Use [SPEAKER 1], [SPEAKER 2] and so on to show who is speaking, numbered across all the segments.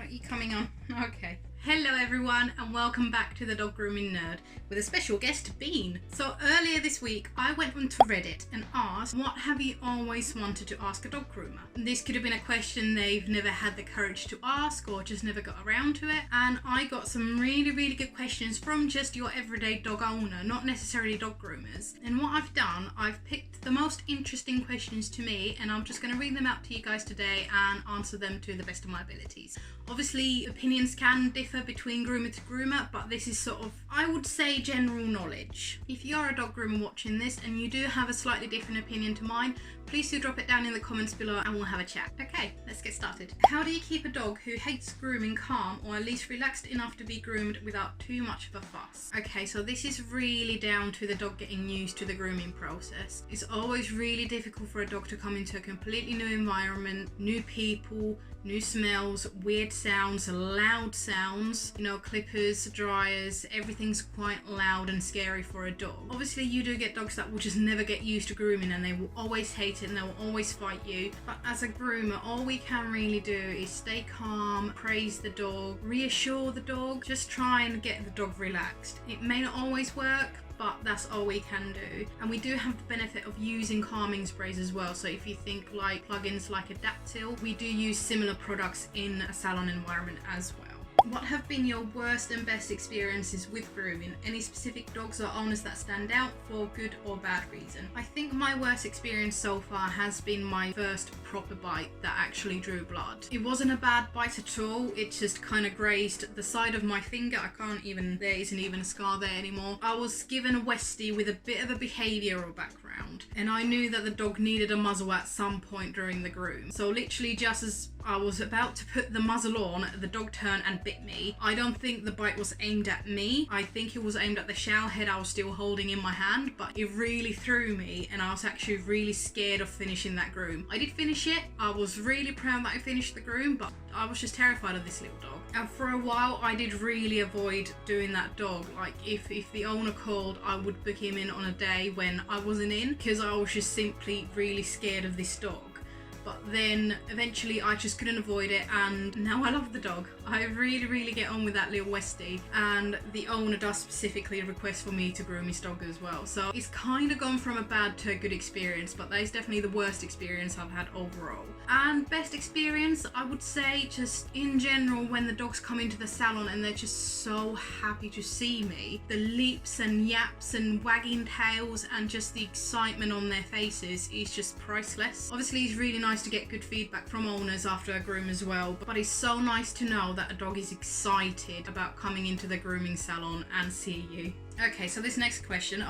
[SPEAKER 1] Are you coming on? Okay. Hello everyone and welcome back to the Dog Grooming Nerd with a special guest, Bean. So earlier this week I went onto Reddit and asked, what have you always wanted to ask a dog groomer? This could have been a question they've never had the courage to ask or just never got around to it, and I got some really good questions from just your everyday dog owner, not necessarily dog groomers. And what I've done, I've picked the most interesting questions to me and I'm just going to read them out to you guys today and answer them to the best of my abilities. Obviously, opinions can differ between groomer to groomer, but this is sort of, I would say, general knowledge. If you are a dog groomer watching this and you do have a slightly different opinion to mine, please do drop it down in the comments below and we'll have a chat. Okay, let's get started. How do you keep a dog who hates grooming calm or at least relaxed enough to be groomed without too much of a fuss? Okay, so this is really down to the dog getting used to the grooming process. It's always really difficult for a dog to come into a completely new environment, new people, new smells, weird sounds, loud sounds, clippers, dryers, everything's quite loud and scary for a dog. Obviously you do get dogs that will just never get used to grooming and they will always hate it and they will always fight you. But as a groomer, all we can really do is stay calm, praise the dog, reassure the dog, just try and get the dog relaxed. It may not always work, but that's all we can do. And we do have the benefit of using calming sprays as well. So if you think like plugins like Adaptil, we do use similar products in a salon environment as well. What have been your worst and best experiences with grooming? Any specific dogs or owners that stand out for good or bad reason? I think my worst experience so far has been my first proper bite that actually drew blood. It wasn't a bad bite at all, it just kind of grazed the side of my finger. There isn't even a scar there anymore. I was given a Westie with a bit of a behavioural background and I knew that the dog needed a muzzle at some point during the groom. So literally just as I was about to put the muzzle on, the dog turned and bit me. I don't think the bite was aimed at me. I think it was aimed at the shower head I was still holding in my hand, but it really threw me and I was actually really scared of finishing that groom. I did finish it. I was really proud that I finished the groom, but I was just terrified of this little dog. And for a while I did really avoid doing that dog. Like if the owner called, I would book him in on a day when I wasn't in because I was just simply really scared of this dog. But then eventually I just couldn't avoid it and now I love the dog. I really get on with that little Westie, and the owner does specifically request for me to groom his dog as well. So it's kind of gone from a bad to a good experience, but that is definitely the worst experience I've had overall. And best experience, I would say just in general when the dogs come into the salon and they're just so happy to see me. The leaps and yaps and wagging tails and just the excitement on their faces is just priceless. Obviously it's really nice to get good feedback from owners after a groom as well, but it's so nice to know that a dog is excited about coming into the grooming salon and see you. Okay, so this next question,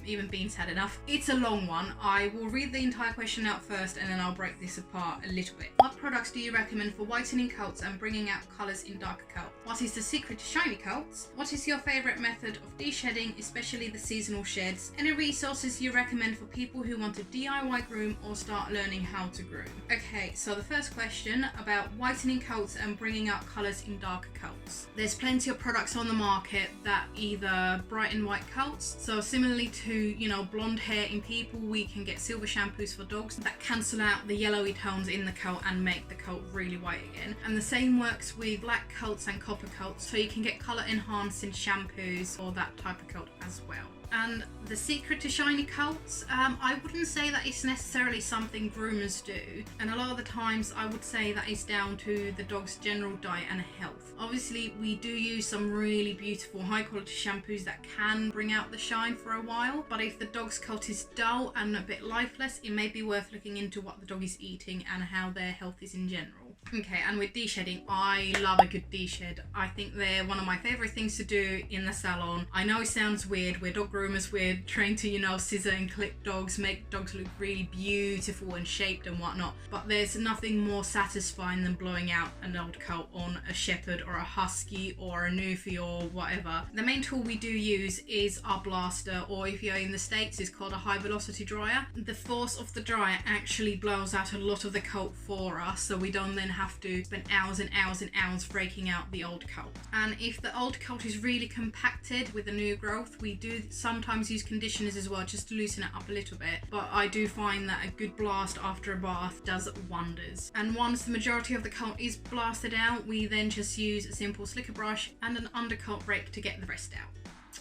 [SPEAKER 1] even Bean's had enough. It's a long one. I will read the entire question out first and then I'll break this apart a little bit. What products do you recommend for whitening coats and bringing out colours in darker coat? What is the secret to shiny coats? What is your favourite method of de-shedding, especially the seasonal sheds? Any resources you recommend for people who want to DIY groom or start learning how to groom? Okay, so the first question about whitening coats and bringing out colours in darker coats. There's plenty of products on the market that either bright and white coats. So similarly to, blonde hair in people, we can get silver shampoos for dogs that cancel out the yellowy tones in the coat and make the coat really white again. And the same works with black coats and copper coats, so you can get colour enhancing shampoos for that type of coat as well. And the secret to shiny coats, I wouldn't say that it's necessarily something groomers do, and a lot of the times I would say that it's down to the dog's general diet and health. Obviously we do use some really beautiful high quality shampoos that can bring out the shine for a while, but if the dog's coat is dull and a bit lifeless, it may be worth looking into what the dog is eating and how their health is in general. Okay, and with de-shedding, I love a good de-shed. I think they're one of my favourite things to do in the salon. I know it sounds weird, we're dog groomers, we're trained to, scissor and clip dogs, make dogs look really beautiful and shaped and whatnot, but there's nothing more satisfying than blowing out an old coat on a shepherd or a husky or a Newfie or whatever. The main tool we do use is our blaster, or if you're in the States, it's called a high velocity dryer. The force of the dryer actually blows out a lot of the coat for us, so we don't then then have to spend hours and hours and hours breaking out the old coat. And if the old coat is really compacted with the new growth, we do sometimes use conditioners as well, just to loosen it up a little bit. But I do find that a good blast after a bath does wonders. And once the majority of the coat is blasted out, we then just use a simple slicker brush and an undercoat rake to get the rest out.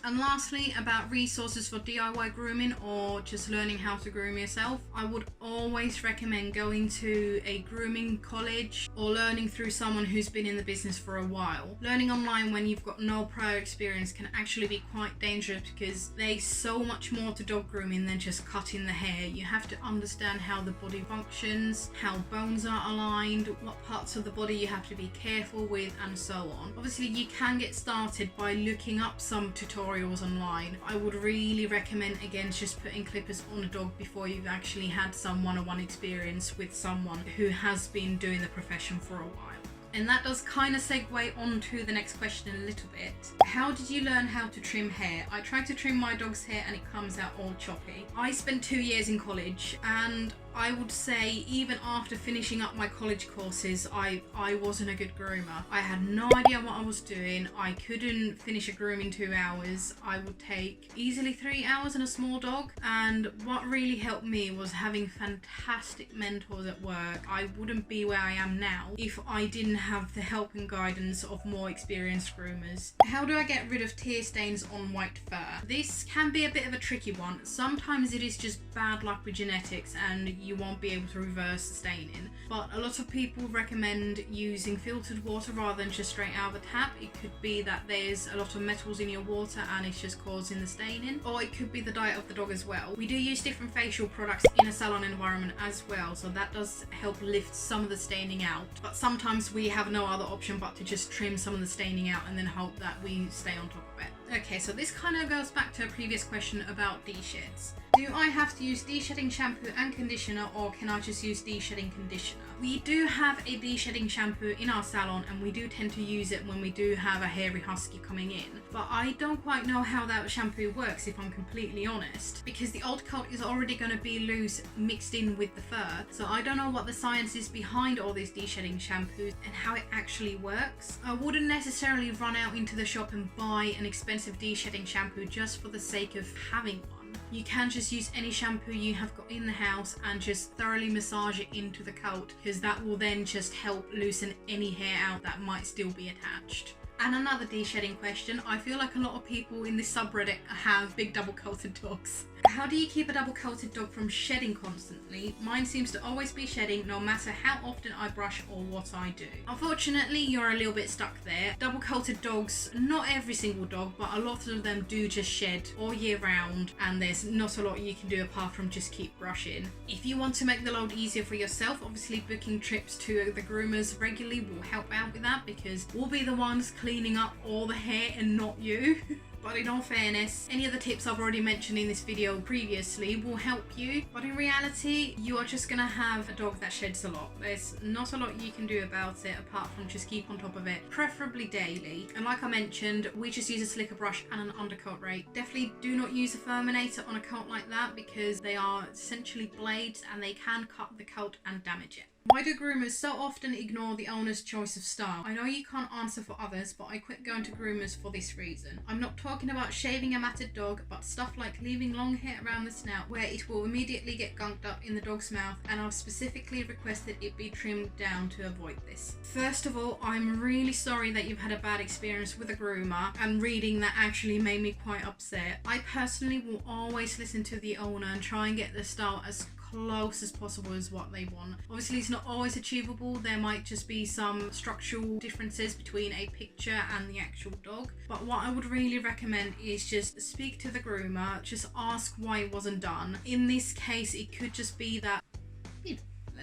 [SPEAKER 1] And lastly, about resources for DIY grooming or just learning how to groom yourself, I would always recommend going to a grooming college or learning through someone who's been in the business for a while. Learning online when you've got no prior experience can actually be quite dangerous, because there's so much more to dog grooming than just cutting the hair. You have to understand how the body functions, how bones are aligned, what parts of the body you have to be careful with, and so on. Obviously, you can get started by looking up some tutorials online. I would really recommend, again, just putting clippers on a dog before you've actually had some one-on-one experience with someone who has been doing the profession for a while. And that does kind of segue onto the next question a little bit. How did you learn how to trim hair? I tried to trim my dog's hair and it comes out all choppy. I spent 2 years in college, and I would say even after finishing up my college courses, I wasn't a good groomer. I had no idea what I was doing. I couldn't finish a groom in 2 hours. I would take easily 3 hours on a small dog. And what really helped me was having fantastic mentors at work. I wouldn't be where I am now if I didn't have the help and guidance of more experienced groomers. How do I get rid of tear stains on white fur? This can be a bit of a tricky one. Sometimes it is just bad luck with genetics and you won't be able to reverse the staining, but a lot of people recommend using filtered water rather than just straight out of the tap. It could be that there's a lot of metals in your water and it's just causing the staining, or it could be the diet of the dog as well. We do use different facial products in a salon environment as well, so that does help lift some of the staining out, but sometimes we have no other option but to just trim some of the staining out and then hope that we stay on top of it. Okay, so this kind of goes back to a previous question about de-sheds. Do I have to use de-shedding shampoo and conditioner, or can I just use de-shedding conditioner? We do have a de-shedding shampoo in our salon and we do tend to use it when we do have a hairy husky coming in. But I don't quite know how that shampoo works, if I'm completely honest, because the old coat is already going to be loose mixed in with the fur. So I don't know what the science is behind all these de-shedding shampoos and how it actually works. I wouldn't necessarily run out into the shop and buy an expensive de-shedding shampoo just for the sake of having one. You can just use any shampoo you have got in the house and just thoroughly massage it into the coat, because that will then just help loosen any hair out that might still be attached. And another de-shedding question, I feel like a lot of people in this subreddit have big double coated dogs. How do you keep a double coated dog from shedding constantly? Mine seems to always be shedding no matter how often I brush or what I do. Unfortunately, you're a little bit stuck there. Double coated dogs, not every single dog, but a lot of them do just shed all year round, and there's not a lot you can do apart from just keep brushing. If you want to make the load easier for yourself, obviously booking trips to the groomers regularly will help out with that, because we'll be the ones cleaning up all the hair and not you. But in all fairness, any of the tips I've already mentioned in this video previously will help you. But in reality, you are just going to have a dog that sheds a lot. There's not a lot you can do about it apart from just keep on top of it, preferably daily. And like I mentioned, we just use a slicker brush and an undercoat rake. Definitely do not use a Furminator on a coat like that, because they are essentially blades and they can cut the coat and damage it. Why do groomers so often ignore the owner's choice of style? I know you can't answer for others, but I quit going to groomers for this reason. I'm not talking about shaving a matted dog, but stuff like leaving long hair around the snout where it will immediately get gunked up in the dog's mouth, and I've specifically requested it be trimmed down to avoid this. First of all, I'm really sorry that you've had a bad experience with a groomer, and reading that actually made me quite upset. I personally will always listen to the owner and try and get the style as close as possible as what they want. Obviously it's not always achievable. There might just be some structural differences between a picture and the actual dog, but what I would really recommend is just speak to the groomer, just ask why it wasn't done. In this case it could just be that,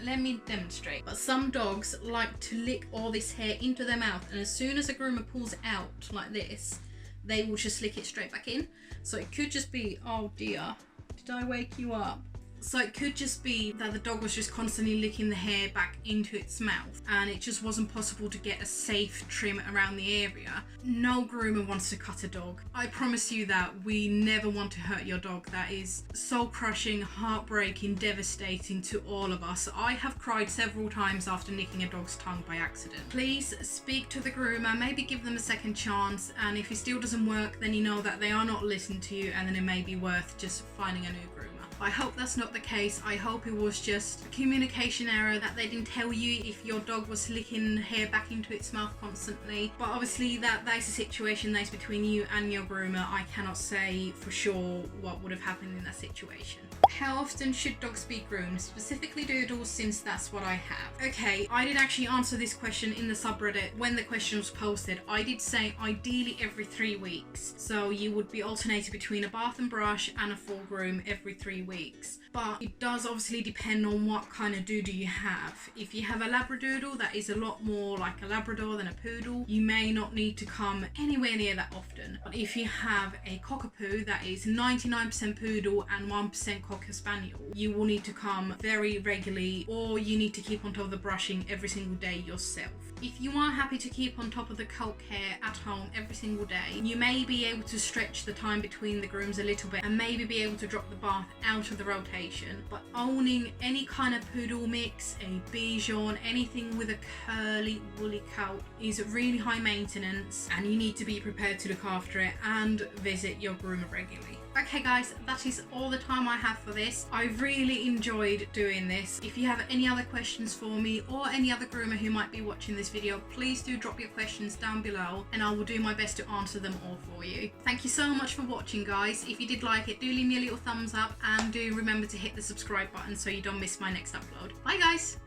[SPEAKER 1] let me demonstrate, but some dogs like to lick all this hair into their mouth, and as soon as a groomer pulls it out like this, they will just lick it straight back in. So it could just be, oh dear, did I wake you up? So it could just be that the dog was just constantly licking the hair back into its mouth and it just wasn't possible to get a safe trim around the area. No groomer wants to cut a dog. I promise you that we never want to hurt your dog. That is soul crushing, heartbreaking, devastating to all of us. I have cried several times after nicking a dog's tongue by accident. Please speak to the groomer, maybe give them a second chance, and if it still doesn't work, then you know that they are not listening to you, and then it may be worth just finding a new groomer. I hope that's not the case. I hope it was just a communication error, that they didn't tell you if your dog was licking hair back into its mouth constantly. But obviously that is a situation that's between you and your groomer. I cannot say for sure what would have happened in that situation. How often should dogs be groomed? Specifically doodles, since that's what I have. Okay, I did actually answer this question in the subreddit when the question was posted. I did say ideally every 3 weeks. So you would be alternating between a bath and brush and a full groom every 3 weeks. But it does obviously depend on what kind of doodle you have. If you have a Labradoodle that is a lot more like a Labrador than a poodle, you may not need to come anywhere near that often. But if you have a Cockapoo that is 99% poodle and 1% Cocker Spaniel, you will need to come very regularly, or you need to keep on top of the brushing every single day yourself. If you are happy to keep on top of the coat care at home every single day, you may be able to stretch the time between the grooms a little bit and maybe be able to drop the bath out of the rotation. But owning any kind of poodle mix, a Bichon, anything with a curly woolly coat is really high maintenance, and you need to be prepared to look after it and visit your groomer regularly. Okay guys, that is all the time I have for this. I really enjoyed doing this. If you have any other questions for me or any other groomer who might be watching this video, please do drop your questions down below and I will do my best to answer them all for you. Thank you so much for watching guys. If you did like it, do leave me a little thumbs up and do remember to hit the subscribe button so you don't miss my next upload. Bye guys!